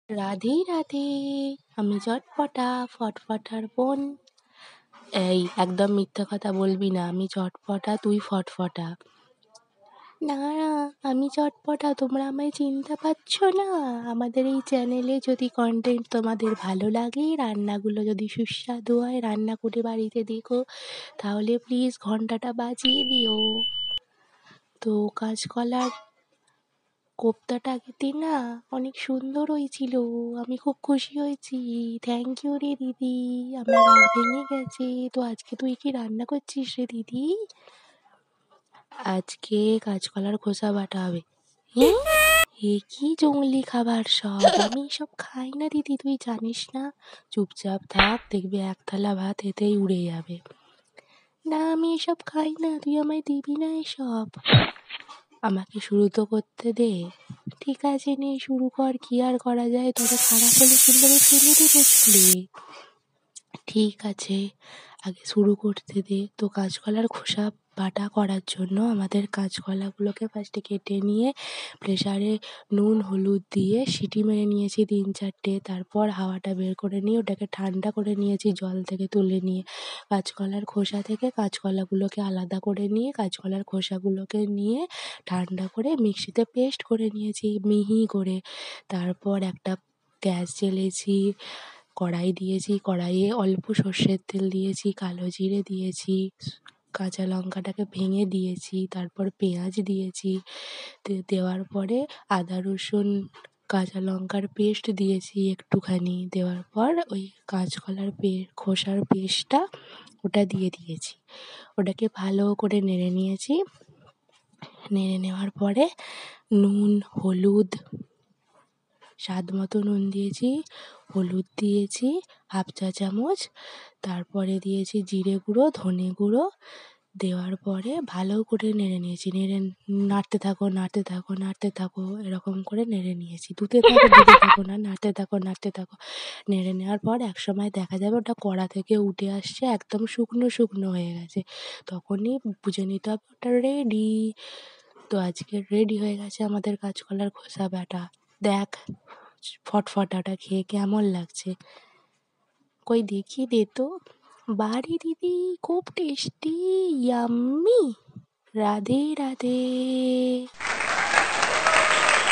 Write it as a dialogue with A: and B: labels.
A: রাধে রাধে, আমি চটপটা ফটফটার বোন। এই একদম মিথ্যে কথা বলবি না, আমি চটপটা তুই ফটফটা। না না, আমি চটপটা, তোমরা আমায় চিনতে পারছো না? আমাদের এই চ্যানেলে যদি কন্টেন্ট তোমাদের ভালো লাগে, রান্নাগুলো যদি সুস্বাদু হয়, রান্না করে বাড়িতে দেখো, তাহলে প্লিজ ঘন্টাটা বাজিয়ে দিও। তো কাঁচকলার কোপ্তাটা আগের না অনেক সুন্দর হয়েছিল, আমি খুব খুশি হয়েছি। থ্যাংক ইউ রে দিদি, আমার রাগ ভেঙে গেছে। তো আজকে তুই কি রান্না করছিস রে দিদি? আজকে কাঁচকলার খোসা বাটা হবে। এ কি জঙ্গলি খাবার সব, আমি এসব খাই না দিদি, তুই জানিস না। চুপচাপ থাক, দেখবি এক থালা ভাত এতেই উড়ে যাবে। না আমি এসব খাই না, তুই আমায় দিবি না এসব। আমাকে শুরু তো করতে দে। ঠিক আছে নে শুরু কর, কি আর করা যায়, তবে খারাপ হলে কিন্তু আমি ফেলে দেবো ছুঁড়ে। ঠিক আছে, আগে শুরু করতে দে। তো কাঁচকলার খোসা বাটা করার জন্য আমাদের কাঁচকলাগুলোকে ফার্স্টে কেটে নিয়ে প্রেসারে নুন হলুদ দিয়ে সিটি মেরে নিয়েছি 3-4টে। তারপর হাওয়াটা বের করে নিয়ে ওটাকে ঠান্ডা করে নিয়েছি, জল থেকে তুলে নিয়ে কাঁচকলার খোসা থেকে কাঁচকলাগুলোকে আলাদা করে নিয়ে কাঁচকলার খোসাগুলোকে নিয়ে ঠান্ডা করে মিক্সিতে পেস্ট করে নিয়েছি মিহি করে। তারপর একটা গ্যাস জ্বেলেছি, কড়াই দিয়েছি, কড়াইয়ে অল্প সর্ষের তেল দিয়েছি, কালো জিরে দিয়েছি, কাঁচা লঙ্কাটাকে ভেঙে দিয়েছি, তারপর পেঁয়াজ দিয়েছি। দেওয়ার পরে আদা রসুন কাঁচা লঙ্কার পেস্ট দিয়েছি একটুখানি, দেওয়ার পর ওই কাঁচকলার খোসার পেস্টটা ওটা দিয়ে দিয়েছি। ওটাকে ভালো করে নেড়ে নিয়েছি। নেড়ে নেওয়ার পরে নুন হলুদ স্বাদ মতো নুন দিয়েছি, হলুদ দিয়েছি 1/2 চা চামচ, তারপরে দিয়েছি জিরে গুঁড়ো ধনে গুঁড়ো। দেওয়ার পরে ভালো করে নেড়ে নিয়েছি, নাড়তে থাকো নাড়তে থাকো নাড়তে থাকো, এরকম করে নেড়ে নিয়েছি। দিতে থাকো না, নাড়তে থাকো নাড়তে থাকো। নেড়ে নেওয়ার পর একসময় দেখা যাবে ওটা কড়া থেকে উঠে আসছে, একদম শুকনো শুকনো হয়ে গেছে, তখনই বুঝে নিতে হবে ওটা রেডি। তো আজকে রেডি হয়ে গেছে আমাদের কাঁচকলার খোসা বাটা। দেখ ফটফটাটা খেয়ে কেমন লাগছে, কই দেখি দে তো। বাড়ি দিদি, খুব টেস্টি, ইয়াম্মি। রাধে রাধে।